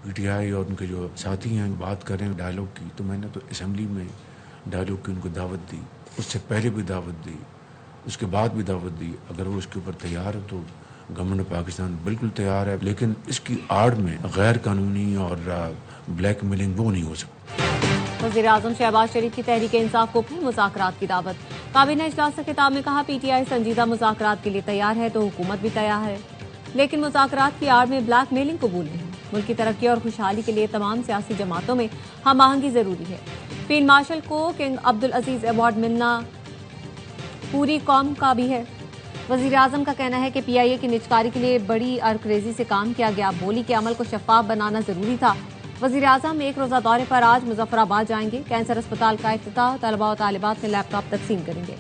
PTI और उनके जो साथी हैं बात कर रहे हैं डायलॉग की, तो मैंने तो असेंबली में डायलॉग की उनको दावत दी, उससे पहले भी दावत दी, उसके बाद भी दावत दी। अगर वो उसके ऊपर तैयार है तो गवर्नमेंट पाकिस्तान बिल्कुल तैयार है, लेकिन इसकी आड़ में गैर कानूनी और ब्लैकमेलिंग वो नहीं हो सकती। वज़ीर-ए-आज़म शहबाज शरीफ की तहरीक इंसाफ को फिर मुज़ाकरात की दावत। काबीना इजलास से खिताब में कहा, पीटीआई संजीदा मुज़ाकरात के लिए तैयार है तो हुकूमत भी तैयार है, लेकिन मुज़ाकरात की आड़ में ब्लैकमेलिंग कबूल नहीं। मुल्क की तरक्की और खुशहाली के लिए तमाम सियासी जमातों में हम आहंगी जरूरी है। फील्ड मार्शल को किंग अब्दुल अजीज अवार्ड मिलना पूरी कौम का भी है। वज़ीर-ए-आज़म का कहना है कि पीआईए की निजकारी के लिए बड़ी अरक्रेजी से काम किया गया, बोली के अमल को शफाफ बनाना जरूरी था। वज़ीर-ए-आज़म एक रोज़ा दौरे पर आज मुजफ्फराबाद जाएंगे। कैंसर अस्पताल का इफ्तिताह, तलबा और तालिबात में लैपटॉप तकसीम करेंगे।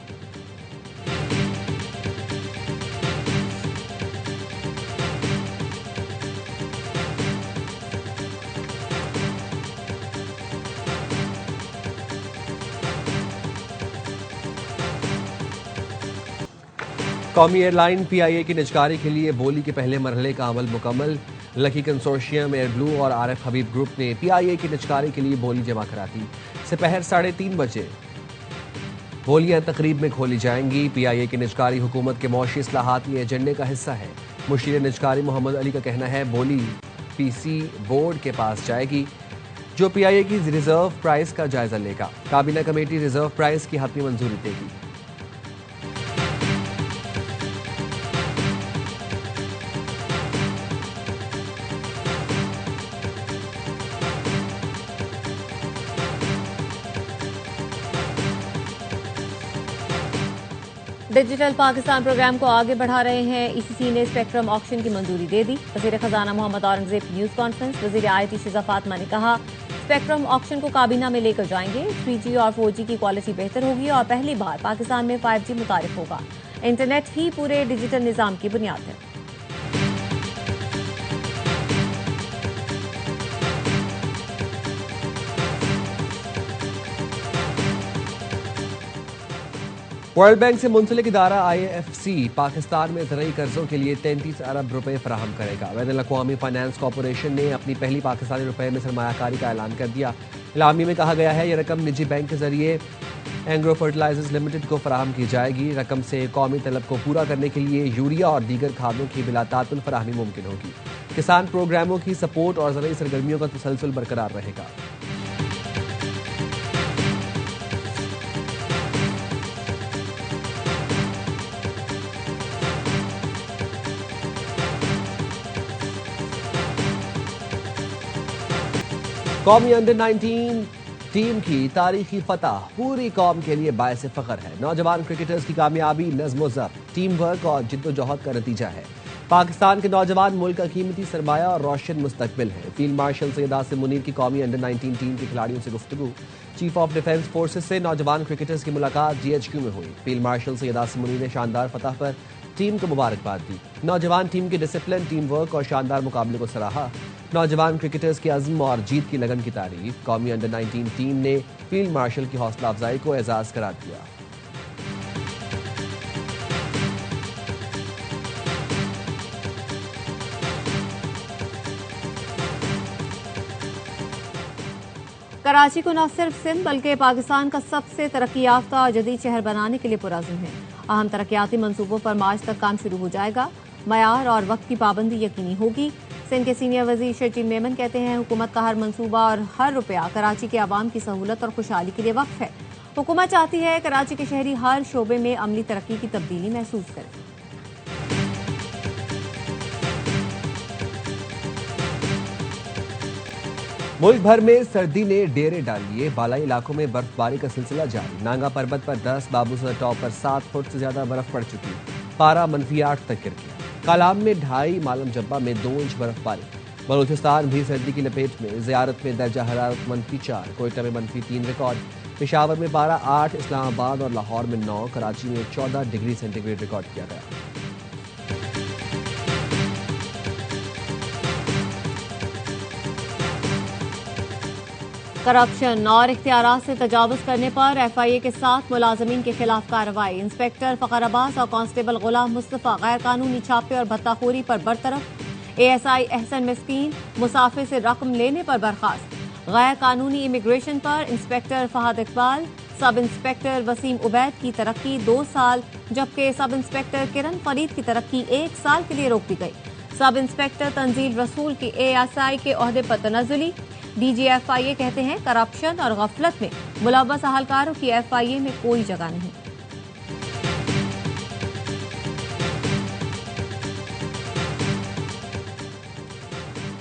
कौमी एयरलाइन पीआईए की निजकारी के लिए बोली के पहले मरहले का अमल मुकम्मल। लकी कंसोर्शियम, एयर ब्लू और आरएफ हबीब ग्रुप ने पीआईए की निजकारी के लिए बोली जमा करा दी। दोपहर 3:30 बजे बोलियां तकरीब में खोली जाएंगी। पीआईए की निजकारी हुकूमत के मौशी इस्लाहाती एजेंडे का हिस्सा है। मुशीर निजकारी मोहम्मद अली का कहना है, बोली पीसी बोर्ड के पास जाएगी जो पीआईए की रिजर्व प्राइस का जायजा लेगा। काबीना कमेटी रिजर्व प्राइस की हतमी मंजूरी देगी। डिजिटल पाकिस्तान प्रोग्राम को आगे बढ़ा रहे हैं। ईसीसी ने स्पेक्ट्रम ऑक्शन की मंजूरी दे दी। वज़ीर खजाना मोहम्मद औरंगजेब की न्यूज कॉन्फ्रेंस। वज़ीर आईटी शिजा फातिमा ने कहा, स्पेक्ट्रम ऑक्शन को काबीना में लेकर जाएंगे। 3G और 4G की क्वालिटी बेहतर होगी और पहली बार पाकिस्तान में 5G मुतारिफ होगा। इंटरनेट ही पूरे डिजिटल निजाम की बुनियाद है। वर्ल्ड बैंक से मुंसलिक इदारा IFC पाकिस्तान में ज़रई कर्जों के लिए 33 अरब रुपए फराहम करेगा। बैनुल-अक़वामी फाइनेंस कॉरपोरेशन ने अपनी पहली पाकिस्तानी रुपए में सरमायाकारी का ऐलान कर दिया। इलामी में कहा गया है, यह रकम निजी बैंक के जरिए एंग्रो फर्टिलाइजर्स लिमिटेड को फराहम की जाएगी। रकम से कौमी तलब को पूरा करने के लिए यूरिया और दीगर खादों की बिलातातुल फराहमी मुमकिन होगी। किसान प्रोग्रामों की सपोर्ट और ज़रई सरगर्मियों का तसलसल बरकरार रहेगा। कौमी अंडर 19 टीम की तारीखी फतह पूरी कौम के लिए बायस फख्र है। नौजवान क्रिकेटर्स की कामयाबी नज़्म-ओ-ज़ब्त, टीम वर्क और जिद्दोजहद का नतीजा है। पाकिस्तान के नौजवान मुल्क का कीमती सरमाया और रोशन मुस्तकबिल है। फील्ड मार्शल सैयद आसिम मुनीर की कौमी अंडर 19 टीम के खिलाड़ियों से गुफ्तगू। चीफ ऑफ डिफेंस फोर्सेज से नौजवान क्रिकेटर्स की मुलाकात GHQ में हुई। फील्ड मार्शल सैयद आसिम मुनीर ने शानदार फतह पर टीम को मुबारकबाद दी। नौजवान टीम के डिसिप्लिन, टीम वर्क और शानदार मुकाबले को सराहा। नौजवान क्रिकेटर्स के अज़्म और जीत की लगन की तारीफ। कौमी अंडर 19 टीम ने फील्ड मार्शल की हौसला अफजाई को एजाज करार दिया। कराची को न सिर्फ सिंध बल्कि पाकिस्तान का सबसे तरक्की याफ्ता और जदीद शहर बनाने के लिए पुरअज़्म है। अहम तरक्याती मंसूबों पर मार्च तक काम शुरू हो जाएगा। मयार और वक्त की पाबंदी यकीनी होगी। सिंध के सीनियर वजीर शर्जील मेमन कहते हैं, हुकूमत का हर मंसूबा और हर रुपया कराची के आवाम की सहूलत और खुशहाली के लिए वक्फ है। हुकूमत चाहती है कराची के शहरी हर शोबे में अमली तरक्की की तब्दीली महसूस करें। मुल्क भर में सर्दी ने डेरे डाल लिए। बालाई इलाकों में बर्फबारी का सिलसिला जारी। नांगा पर्वत पर 10, बाबूसर टॉप पर 7 फुट से ज्यादा बर्फ पड़ चुकी। पारा -8 तक गिर गया। कालाम में 2.5, मालम जब्बा में 2 इंच बर्फबारी। बलूचिस्तान भी सर्दी की लपेट में। ज़ियारत में दर्जा हरारत -4, कोयटा में -3 रिकॉर्ड। पेशावर में पारा 8, इस्लामाबाद और लाहौर में 9, कराची में 14 डिग्री सेंटीग्रेड रिकॉर्ड किया गया। करप्शन और इख्तियारात से तजावुज करने पर FIA के 7 मुलाजमीन के खिलाफ कार्रवाई। इंस्पेक्टर फ़खर अब्बास और कांस्टेबल गुलाम मुस्तफ़ा गैर कानूनी छापे और भत्ताखोरी पर बरतरफ। ASI एहसन मिस्कीन मुसाफिर से रकम लेने पर बर्खास्त। गैर कानूनी इमिग्रेशन पर inspector Fahad Iqbal, sub inspector Wasim Ubaid की तरक्की 2 साल, जबकि सब इंस्पेक्टर किरण फरीद की तरक्की 1 साल के लिए रोक दी गई। सब इंस्पेक्टर तंजील रसूल की ASI के ओहदे पर तनज़ुली। DG FIA कहते हैं करप्शन और गफलत में मुलव्वस अहलकारों की FIA में कोई जगह नहीं।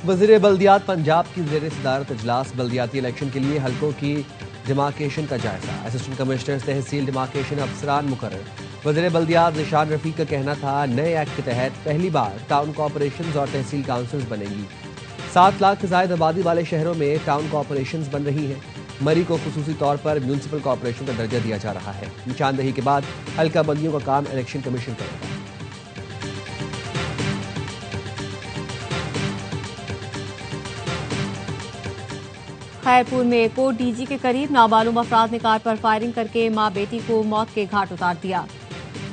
वज़ीर बल्दियात पंजाब की ज़ेर सदारत इजलास, बल्दियाती इलेक्शन के लिए हलकों की डिमार्केशन का जायजा। असिस्टेंट कमिश्नर तहसील डिमार्केशन अफसरान मुकर्रर। वज़ीर बल्दियात निशान रफीक का कहना था नए एक्ट के तहत पहली बार टाउन कॉरपोरेशंस और तहसील काउंसिल्स बनेंगी। 7 लाख से ज़ायद आबादी वाले शहरों में टाउन कॉरपोरेशंस बन रही हैं। मरी को खुसूसी तौर पर म्यूनसिपल कॉरपोरेशन का दर्जा दिया जा रहा है। निशानदही के बाद हल्का बंदियों का काम इलेक्शन कमीशन करेगा। खैरपुर में कोट DG के करीब नामालूम अफराद ने कार पर फायरिंग करके मां बेटी को मौत के घाट उतार दिया।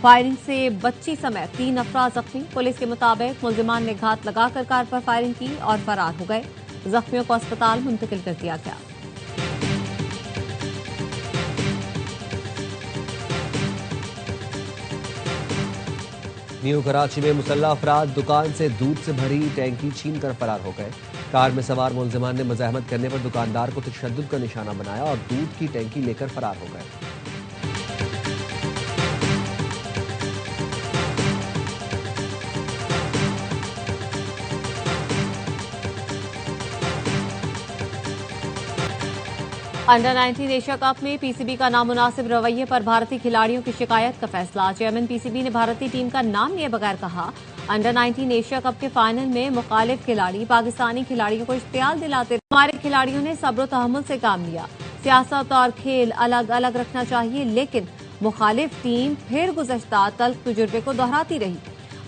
फायरिंग से बच्ची समेत 3 अफराद जख्मी। पुलिस के मुताबिक मुलजिमान ने घात लगाकर कार पर फायरिंग की और फरार हो गए। जख्मियों को अस्पताल मुंतकिल कर दिया गया। न्यू कराची में मुसल्लह अफराद दुकान से दूध से भरी टैंकी छीन कर फरार हो गए। कार में सवार मुलजिमान ने मज़ाहमत करने पर दुकानदार को तशद्दुद का निशाना बनाया और दूध की टैंकी लेकर फरार हो गए। अंडर 19 एशिया कप में PCB का नामुनासिब रवैये पर भारतीय खिलाड़ियों की शिकायत का फैसला। चेयरमैन PCB ने भारतीय टीम का नाम लिए बगैर कहा अंडर 19 एशिया कप के फाइनल में मुखालिफ खिलाड़ी पाकिस्तानी खिलाड़ियों को इश्तियाल दिलाते हमारे खिलाड़ियों ने सब्र तहम्मुल से काम लिया। सियासत और खेल अलग अलग रखना चाहिए, लेकिन मुखालिफ टीम फिर गुज़श्ता तल्ख तजुर्बे को दोहराती रही।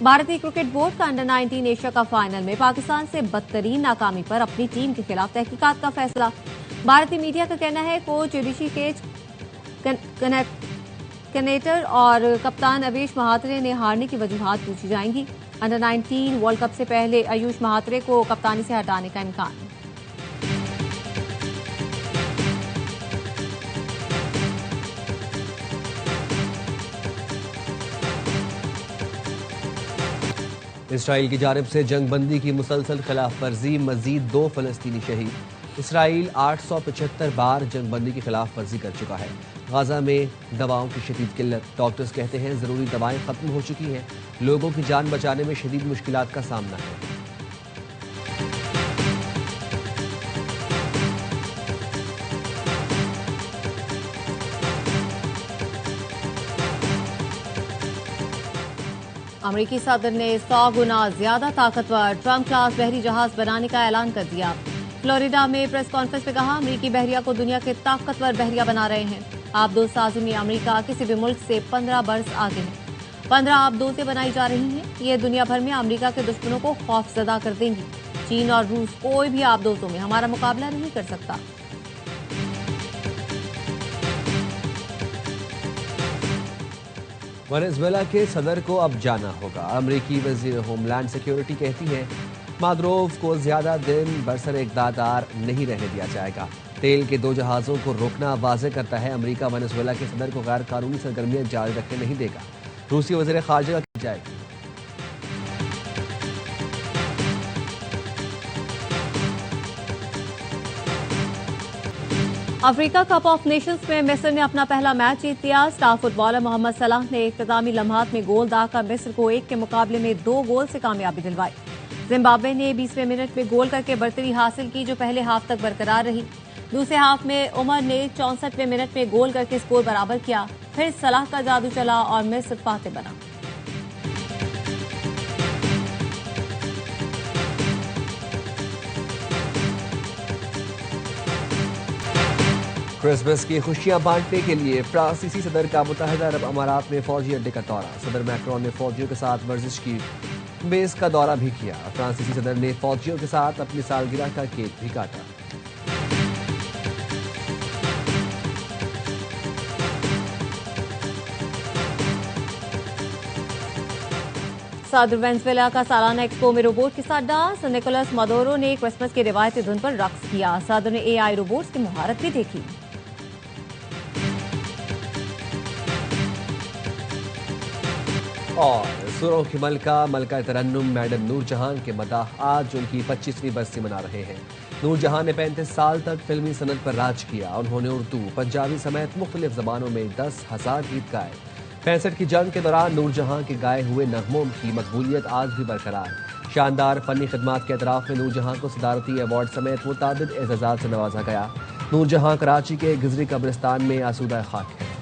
भारतीय क्रिकेट बोर्ड का अंडर 19 एशिया कप फाइनल में पाकिस्तान से बदतरीन नाकामी पर अपनी टीम के खिलाफ तहकीकात का फैसला। भारतीय मीडिया का कहना है कोच ऋषिकेश कनेटर और कप्तान अवेश महात्रे ने हारने की वजूहात पूछी जाएंगी। अंडर 19 वर्ल्ड कप से पहले आयुष महात्रे को कप्तानी से हटाने का इम्कान। इसराइल की जानिब से जंगबंदी की मुसलसल खिलाफ वर्जी, मजीद 2 फलस्तीनी शहीद। इसराइल 875 बार जंगबंदी की खिलाफ वर्जी कर चुका है। गाजा में दवाओं की शदीद किल्लत। डॉक्टर्स कहते हैं ज़रूरी दवाएं ख़त्म हो चुकी हैं। लोगों की जान बचाने में शदीद मुश्किलात का सामना है। अमेरिकी सदर ने 100 गुना ज्यादा ताकतवर ट्रम्प क्लास बहरी जहाज बनाने का ऐलान कर दिया। फ्लोरिडा में प्रेस कॉन्फ्रेंस में कहा अमेरिकी बहरिया को दुनिया के ताकतवर बहरिया बना रहे हैं। आबदोसाजी में अमेरिका किसी भी मुल्क से 15 बरस आगे है। 15 आबदोजें बनाई जा रही हैं। ये दुनिया भर में अमेरिका के दुश्मनों को खौफजदा कर देंगी। चीन और रूस कोई भी आबदोजों में हमारा मुकाबला नहीं कर सकता। वेनेजुएला के सदर को अब जाना होगा। अमेरिकी वज़ीर होमलैंड सिक्योरिटी कहती है माद्रोव को ज्यादा दिन बरसर इक़्तिदार नहीं रहने दिया जाएगा। तेल के 2 जहाज़ों को रोकना वाज़ेह करता है अमेरिका वेनेजुएला के सदर को गैर कानूनी सरगर्मियां जारी रखने नहीं देगा। रूसी वज़ीर ख़ारजा की जाएगी। अफ्रीका कप ऑफ नेशंस में मिस्र ने अपना पहला मैच जीत लिया। स्टार फुटबॉलर मोहम्मद सलाह ने इख्तितामी लम्हात में गोल दागकर मिस्र को 1 के मुकाबले में 2 गोल से कामयाबी दिलवाई। जिम्बाब्वे ने 20वें मिनट में गोल करके बढ़तरी हासिल की, जो पहले हाफ तक बरकरार रही। दूसरे हाफ में उमर ने 64वें मिनट में गोल करके स्कोर बराबर किया। फिर सलाह का जादू चला और मिस्र फाते बना। क्रिसमस की खुशियां बांटने के लिए फ्रांसीसी सदर का मुत्तहिदा अरब अमारात में फौजी अड्डे का दौरा। सदर मैक्रोन ने फौजियों के साथ वर्जिश की, बेस का दौरा भी किया। फ्रांसीसी सदर ने फौजियों के साथ अपनी सालगिरह का केक भी काटा। सादर वेनेजुएला का सालाना एक्सपो में रोबोट के साथ डांस। निकोलस मदोरो ने क्रिसमस की रिवायती धुन पर रक्स किया। सादर ने एआई रोबोट्स की महारत भी देखी। और सुरों की मलका तरन्नुम मैडम नूरजहां के मदाह आज उनकी 25वीं बरसी मना रहे हैं। नूरजहां ने 35 साल तक फिल्मी सनत पर राज किया। उन्होंने उर्दू, पंजाबी समेत मुख्तलिफ जबानों में 10,000 गीत गाए। 65 की जंग के दौरान नूरजहां के गाए हुए नगमों की मकबूलियत आज भी बरकरार। शानदार फनी खिदमात के एतराफ में नूरजहां को सदारती अवार्ड समेत मुताबिद एजाजात से नवाजा गया। नूरजहां कराची के गिजरी कब्रिस्तान में आसूदा खाक है।